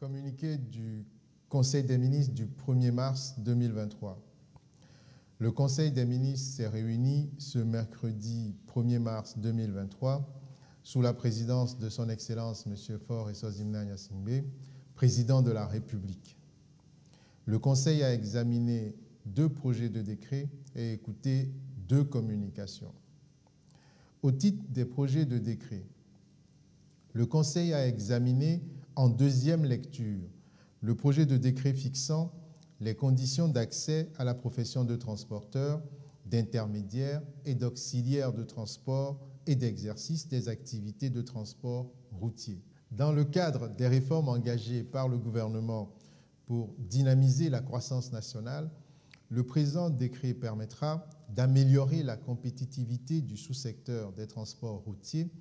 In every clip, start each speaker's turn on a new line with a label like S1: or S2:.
S1: Communiqué du Conseil des ministres du 1er mars 2023. Le Conseil des ministres s'est réuni ce mercredi 1er mars 2023 sous la présidence de son Excellence M. Faure Eswazimana Gnassingbé, président de la République. Le Conseil a examiné 2 projets de décret et écouté 2 communications. Au titre des projets de décret, le Conseil a examiné en 2e lecture le projet de décret fixant les conditions d'accès à la profession de transporteur, d'intermédiaire et d'auxiliaire de transport et d'exercice des activités de transport routier. Dans le cadre des réformes engagées par le gouvernement pour dynamiser la croissance nationale, le présent décret permettra d'améliorer la compétitivité du sous-secteur des transports routiers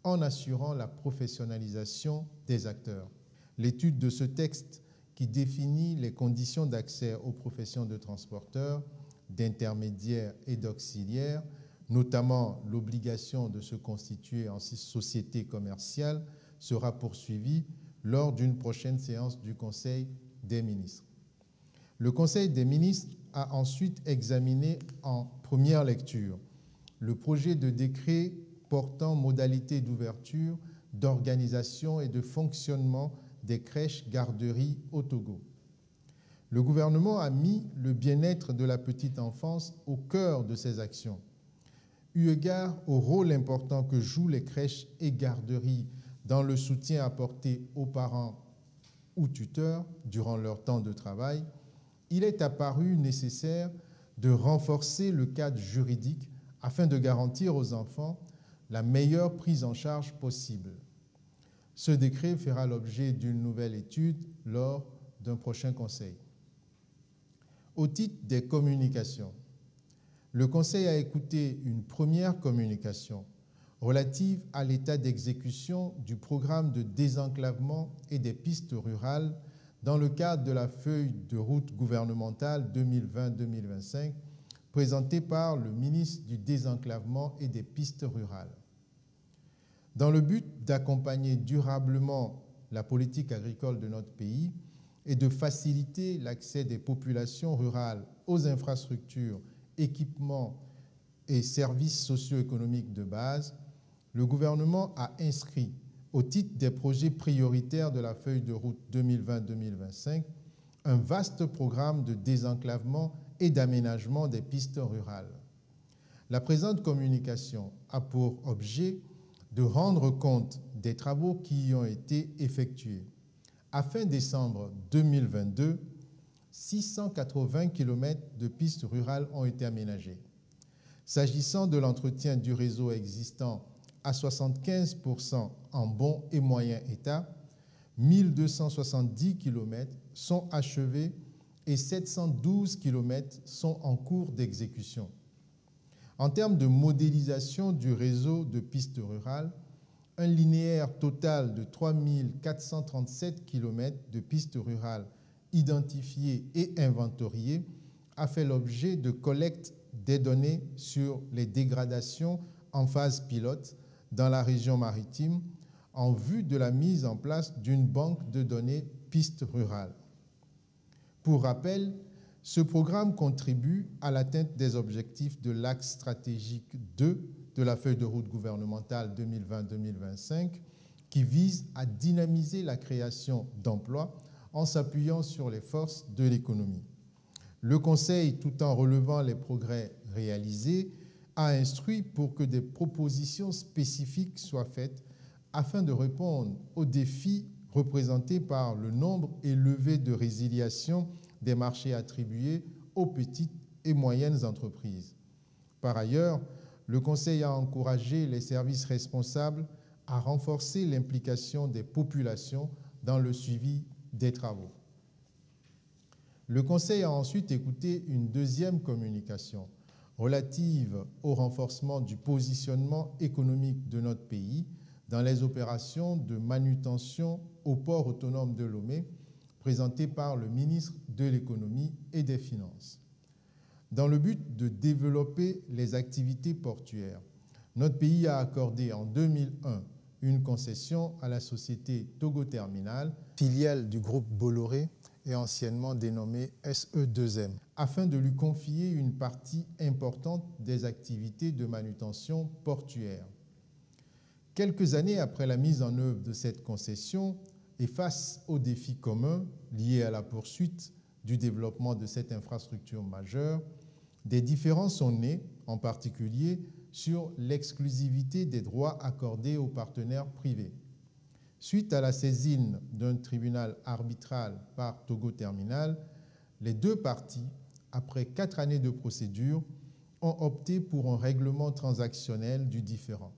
S1: en assurant la professionnalisation des acteurs. L'étude de ce texte qui définit les conditions d'accès aux professions de transporteurs, d'intermédiaires et d'auxiliaires, notamment l'obligation de se constituer en société commerciale, sera poursuivie lors d'une prochaine séance du Conseil des ministres. Le Conseil des ministres a ensuite examiné en première lecture le projet de décret portant modalités d'ouverture, d'organisation et de fonctionnement des crèches garderies au Togo. Le gouvernement a mis le bien-être de la petite enfance au cœur de ses actions. Eu égard au rôle important que jouent les crèches et garderies dans le soutien apporté aux parents ou tuteurs durant leur temps de travail, il est apparu nécessaire de renforcer le cadre juridique afin de garantir aux enfants la meilleure prise en charge possible. Ce décret fera l'objet d'une nouvelle étude lors d'un prochain conseil. Au titre des communications, le Conseil a écouté une première communication relative à l'état d'exécution du programme de désenclavement et des pistes rurales dans le cadre de la feuille de route gouvernementale 2020-2025 présentée par le ministre du Désenclavement et des pistes rurales. Dans le but d'accompagner durablement la politique agricole de notre pays et de faciliter l'accès des populations rurales aux infrastructures, équipements et services socio-économiques de base, le gouvernement a inscrit au titre des projets prioritaires de la feuille de route 2020-2025 un vaste programme de désenclavement et d'aménagement des pistes rurales. La présente communication a pour objet de rendre compte des travaux qui y ont été effectués. À fin décembre 2022, 680 km de pistes rurales ont été aménagées. S'agissant de l'entretien du réseau existant à 75% en bon et moyen état, 1270 km sont achevés et 712 km sont en cours d'exécution. En termes de modélisation du réseau de pistes rurales, un linéaire total de 3437 km de pistes rurales identifiées et inventoriées a fait l'objet de collecte des données sur les dégradations en phase pilote dans la région maritime en vue de la mise en place d'une banque de données pistes rurales. Pour rappel, ce programme contribue à l'atteinte des objectifs de l'axe stratégique 2 de la feuille de route gouvernementale 2020-2025 qui vise à dynamiser la création d'emplois en s'appuyant sur les forces de l'économie. Le Conseil, tout en relevant les progrès réalisés, a instruit pour que des propositions spécifiques soient faites afin de répondre aux défis représentés par le nombre élevé de résiliations des marchés attribués aux petites et moyennes entreprises. Par ailleurs, le Conseil a encouragé les services responsables à renforcer l'implication des populations dans le suivi des travaux. Le Conseil a ensuite écouté une 2e communication relative au renforcement du positionnement économique de notre pays dans les opérations de manutention au port autonome de Lomé, présentée par le ministre de l'Économie et des Finances. Dans le but de développer les activités portuaires, notre pays a accordé en 2001 une concession à la société Togo Terminal, filiale du groupe Bolloré et anciennement dénommée SE2M, afin de lui confier une partie importante des activités de manutention portuaire. Quelques années après la mise en œuvre de cette concession et face aux défis communs liés à la poursuite du développement de cette infrastructure majeure, des différends sont nés, en particulier sur l'exclusivité des droits accordés aux partenaires privés. Suite à la saisine d'un tribunal arbitral par Togo Terminal, les deux parties, après 4 années de procédure, ont opté pour un règlement transactionnel du différend.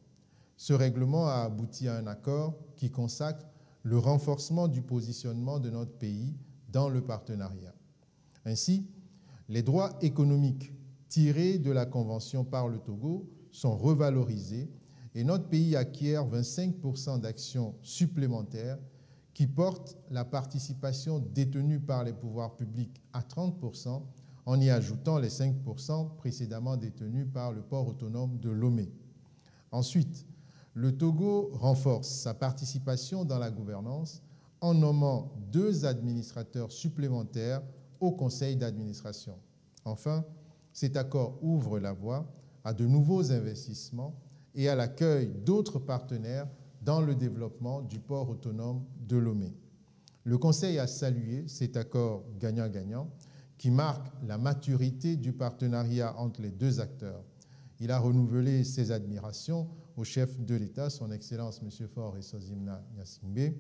S1: Ce règlement a abouti à un accord qui consacre le renforcement du positionnement de notre pays dans le partenariat. Ainsi, les droits économiques tirés de la Convention par le Togo sont revalorisés et notre pays acquiert 25% d'actions supplémentaires qui portent la participation détenue par les pouvoirs publics à 30% en y ajoutant les 5% précédemment détenus par le port autonome de Lomé. Ensuite, le Togo renforce sa participation dans la gouvernance en nommant 2 administrateurs supplémentaires au conseil d'administration. Enfin, cet accord ouvre la voie à de nouveaux investissements et à l'accueil d'autres partenaires dans le développement du port autonome de Lomé. Le Conseil a salué cet accord gagnant-gagnant qui marque la maturité du partenariat entre les 2 acteurs. Il a renouvelé ses admirations au chef de l'État, son Excellence M. Faure Essozimna Gnassingbé,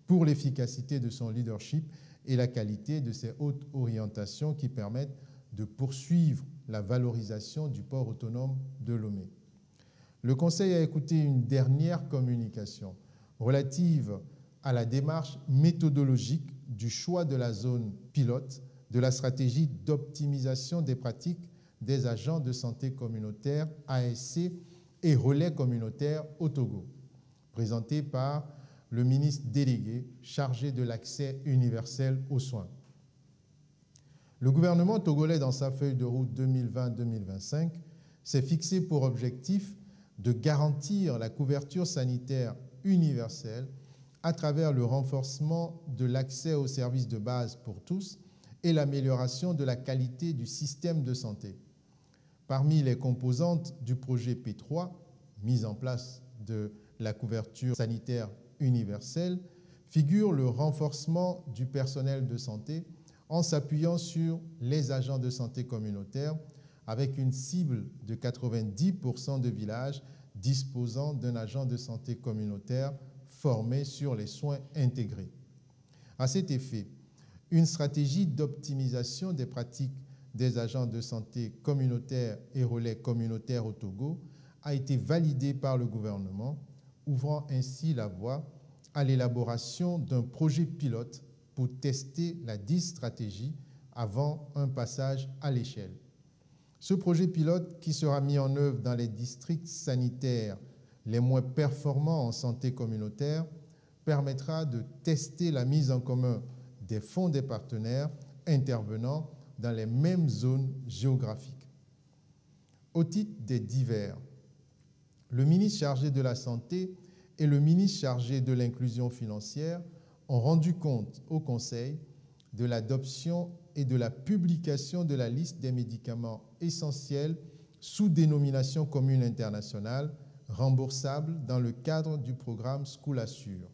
S1: pour l'efficacité de son leadership et la qualité de ses hautes orientations qui permettent de poursuivre la valorisation du port autonome de Lomé. Le Conseil a écouté une dernière communication relative à la démarche méthodologique du choix de la zone pilote de la stratégie d'optimisation des pratiques des agents de santé communautaire ASC et relais communautaires au Togo, présentée par le ministre délégué chargé de l'accès universel aux soins. Le gouvernement togolais, dans sa feuille de route 2020-2025, s'est fixé pour objectif de garantir la couverture sanitaire universelle à travers le renforcement de l'accès aux services de base pour tous et l'amélioration de la qualité du système de santé. Parmi les composantes du projet P3, mise en place de la couverture sanitaire universelle, figure le renforcement du personnel de santé en s'appuyant sur les agents de santé communautaires avec une cible de 90% de villages disposant d'un agent de santé communautaire formé sur les soins intégrés. À cet effet, une stratégie d'optimisation des pratiques des agents de santé communautaires et relais communautaires au Togo a été validée par le gouvernement, ouvrant ainsi la voie à l'élaboration d'un projet pilote pour tester la dite stratégie avant un passage à l'échelle. Ce projet pilote, qui sera mis en œuvre dans les districts sanitaires les moins performants en santé communautaire, permettra de tester la mise en commun des fonds des partenaires intervenant dans les mêmes zones géographiques. Au titre des divers, le ministre chargé de la Santé et le ministre chargé de l'Inclusion financière ont rendu compte au Conseil de l'adoption et de la publication de la liste des médicaments essentiels sous dénomination commune internationale remboursables dans le cadre du programme School Assure.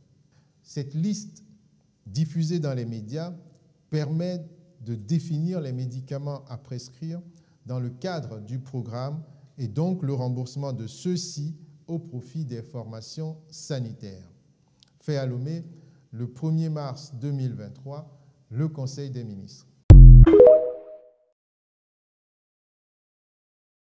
S1: Cette liste, diffusée dans les médias, permet de définir les médicaments à prescrire dans le cadre du programme et donc le remboursement de ceux-ci au profit des formations sanitaires. Fait à Lomé le 1er mars 2023, le Conseil des ministres.